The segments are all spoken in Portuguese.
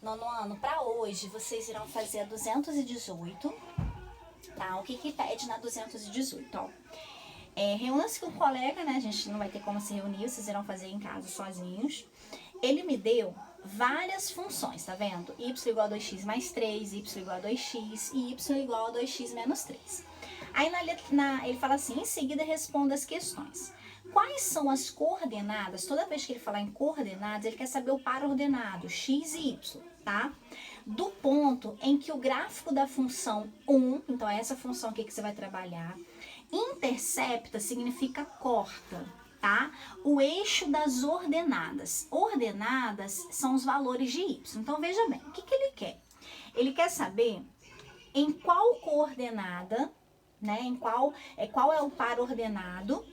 nono ano, para hoje, vocês irão fazer a 218, tá? O que que pede na 218, ó? Reúna-se com o colega, né? A gente não vai ter como se reunir, vocês irão fazer em casa sozinhos. Ele me deu várias funções, tá vendo? Y igual a 2x mais 3, y igual a 2x e y igual a 2x menos 3. Aí ele fala assim, em seguida responda as questões. Quais são as coordenadas? Toda vez que ele falar em coordenadas, ele quer saber o par ordenado, x e y, tá? Do ponto em que o gráfico da função 1, então é essa função aqui que você vai trabalhar, intercepta significa corta, tá? O eixo das ordenadas. Ordenadas são os valores de y. Então, veja bem, o que que ele quer? Ele quer saber em qual coordenada, né? Qual é o par ordenado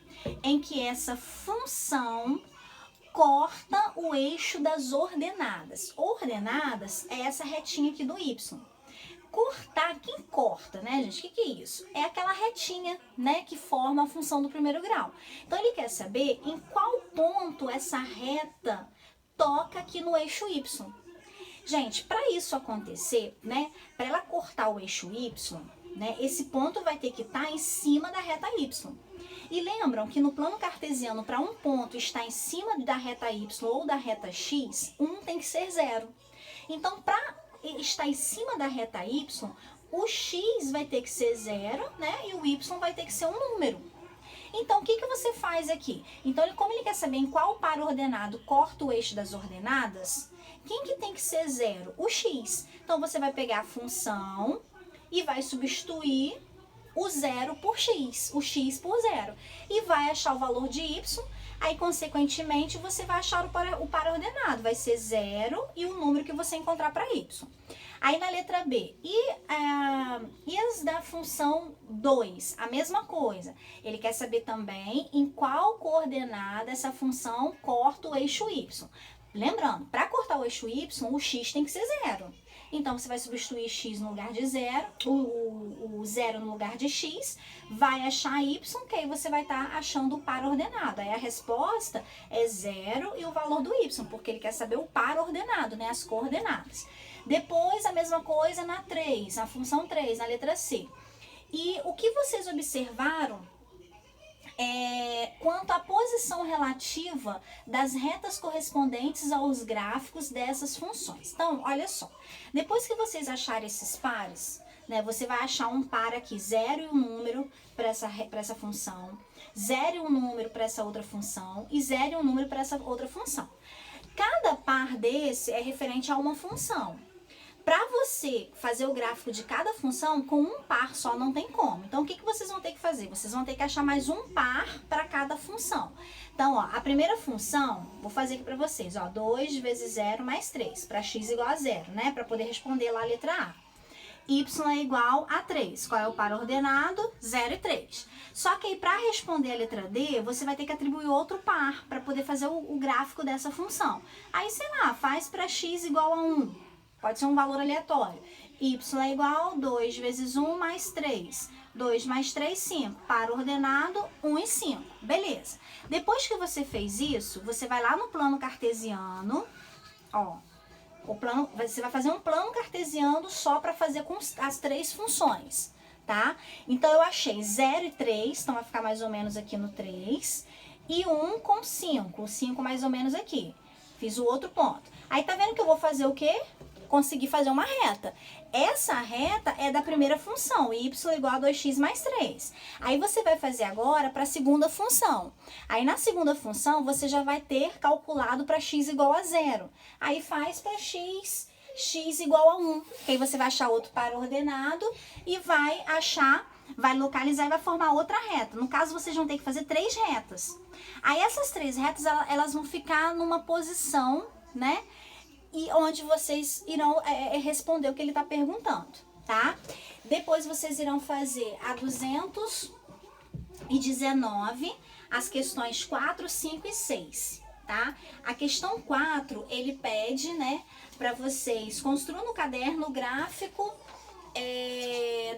em que essa função corta o eixo das ordenadas. Ordenadas é essa retinha aqui do y. Cortar, quem corta, né, gente? O que é isso? É aquela retinha, né, que forma a função do primeiro grau. Então, ele quer saber em qual ponto essa reta toca aqui no eixo y. Gente, para isso acontecer, né, para ela cortar o eixo y, né, esse ponto vai ter que estar em cima da reta y. E lembram que no plano cartesiano, para um ponto estar em cima da reta y ou da reta x, tem que ser 0. Então, para estar em cima da reta y, o x vai ter que ser 0, né? E o y vai ter que ser um número. Então, o que que você faz aqui? Então, como ele quer saber em qual par ordenado corta o eixo das ordenadas, quem que tem que ser 0? O x. Então, você vai pegar a função e vai substituir o 0 por x, o x por 0. E vai achar o valor de y, aí, consequentemente, você vai achar o par ordenado. Vai ser 0 e o número que você encontrar para y. Aí, na letra B, e as da função 2? A mesma coisa. Ele quer saber também em qual coordenada essa função corta o eixo y. Lembrando, para cortar o eixo y, o x tem que ser 0. Então, você vai substituir x no lugar de 0, o 0 no lugar de x, vai achar y, que aí você vai estar achando o par ordenado. Aí a resposta é 0 e o valor do y, porque ele quer saber o par ordenado, né, as coordenadas. Depois, a mesma coisa na 3, na função 3, na letra C. E o que vocês observaram quanto à posição relativa das retas correspondentes aos gráficos dessas funções. Então, olha só, depois que vocês acharem esses pares, né, você vai achar um par aqui, 0 e um número para essa função, 0 e um número para essa outra função e 0 e um número para essa outra função. Cada par desse é referente a uma função. Para você fazer o gráfico de cada função, com um par só não tem como. Então, o que vocês vão ter que fazer? Vocês vão ter que achar mais um par para cada função. Então, ó, a primeira função, vou fazer aqui para vocês, ó, 2 vezes 0 mais 3, para x igual a 0, né? Para poder responder lá a letra A. Y é igual a 3. Qual é o par ordenado? 0 e 3. Só que aí, para responder a letra D, você vai ter que atribuir outro par para poder fazer o gráfico dessa função. Aí, sei lá, faz para x igual a 1. Pode ser um valor aleatório. Y é igual a 2 vezes 1 mais 3. 2 mais 3, 5. Par ordenado, 1 e 5. Beleza. Depois que você fez isso, você vai lá no plano cartesiano. Ó, você vai fazer um plano cartesiano só para fazer com as 3 funções, tá? Então, eu achei 0 e 3, então vai ficar mais ou menos aqui no 3. E 1 com 5. O 5 mais ou menos aqui. Fiz o outro ponto. Aí, tá vendo que eu vou fazer o quê? Conseguir fazer uma reta. Essa reta é da primeira função, y igual a 2x mais 3. Aí você vai fazer agora para a segunda função. Aí na segunda função você já vai ter calculado para x igual a 0. Aí faz para x igual a 1. Aí você vai achar outro par ordenado e vai localizar e vai formar outra reta. No caso, vocês vão ter que fazer 3 retas. Aí essas 3 retas, elas vão ficar numa posição, né? E onde vocês irão responder o que ele está perguntando, tá? Depois vocês irão fazer a 219, as questões 4, 5 e 6, tá? A questão 4, ele pede, né, para vocês construam no caderno o gráfico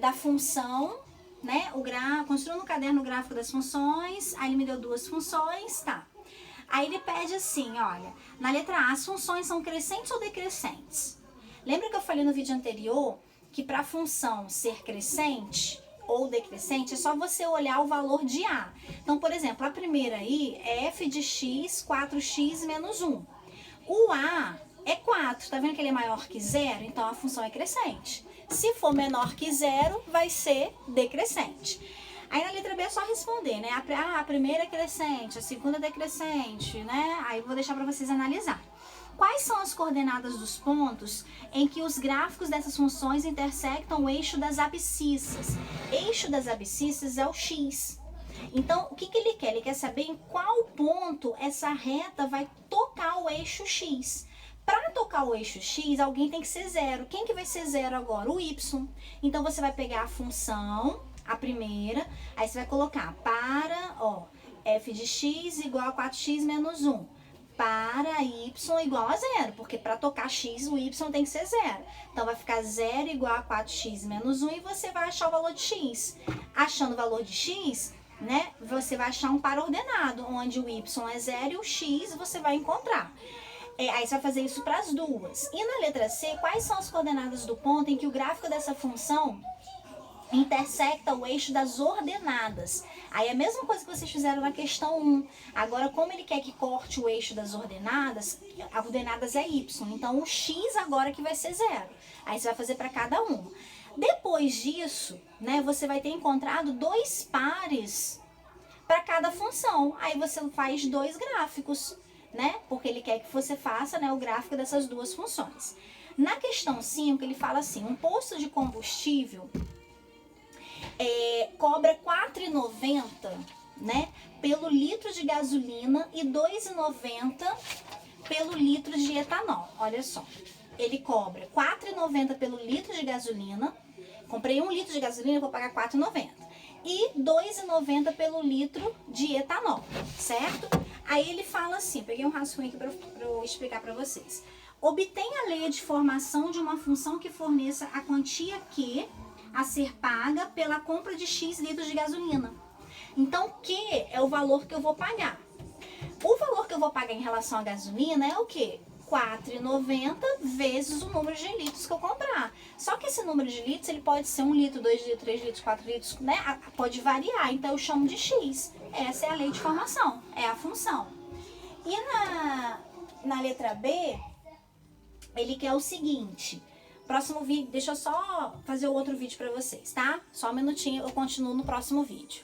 da função, né? Construam no caderno o gráfico das funções, aí ele me deu 2 funções, tá? Aí ele pede assim, olha, na letra A, as funções são crescentes ou decrescentes? Lembra que eu falei no vídeo anterior que para a função ser crescente ou decrescente, é só você olhar o valor de A. Então, por exemplo, a primeira aí é f de x, 4x menos 1. O A é 4, tá vendo que ele é maior que zero? Então, a função é crescente. Se for menor que zero, vai ser decrescente. Aí na letra B é só responder, né? A primeira é crescente, a segunda é decrescente, né? Aí eu vou deixar para vocês analisar. Quais são as coordenadas dos pontos em que os gráficos dessas funções intersectam o eixo das abscissas? Eixo das abscissas é o x. Então, o que ele quer? Ele quer saber em qual ponto essa reta vai tocar o eixo x. Para tocar o eixo x, alguém tem que ser zero. Quem que vai ser zero agora? O y. Então, você vai pegar a função, a primeira, aí você vai colocar para, ó, f de x igual a 4x menos 1. Para y igual a zero, porque para tocar x, o y tem que ser zero. Então, vai ficar zero igual a 4x menos 1 e você vai achar o valor de x. Achando o valor de x, né, você vai achar um par ordenado, onde o y é zero e o x você vai encontrar. Aí você vai fazer isso para as duas. E na letra C, quais são as coordenadas do ponto em que o gráfico dessa função intersecta o eixo das ordenadas? Aí é a mesma coisa que vocês fizeram na questão 1. Agora, como ele quer que corte o eixo das ordenadas, as ordenadas é y. Então, o x agora que vai ser zero. Aí você vai fazer para cada um. Depois disso, né, você vai ter encontrado dois pares para cada função. Aí você faz dois gráficos, né? Porque ele quer que você faça, né, o gráfico dessas duas funções. Na questão 5, ele fala assim: um posto de combustível cobra R$ 4,90, né, pelo litro de gasolina e R$ 2,90 pelo litro de etanol. Olha só, ele cobra R$ 4,90 pelo litro de gasolina. Comprei 1 litro de gasolina, vou pagar R$ 4,90. E R$ 2,90 pelo litro de etanol, certo? Aí ele fala assim, peguei um rascunho aqui para eu explicar para vocês. Obtém a lei de formação de uma função que forneça a quantia Q a ser paga pela compra de X litros de gasolina. Então, Q é o valor que eu vou pagar. O valor que eu vou pagar em relação à gasolina é o quê? R$ 4,90 vezes o número de litros que eu comprar. Só que esse número de litros, ele pode ser 1 litro, 2 litros, 3 litros, 4 litros, né? Pode variar, então eu chamo de X. Essa é a lei de formação, é a função. E na letra B, ele quer o seguinte: próximo vídeo, deixa eu só fazer o outro vídeo para vocês, tá? Só um minutinho, eu continuo no próximo vídeo.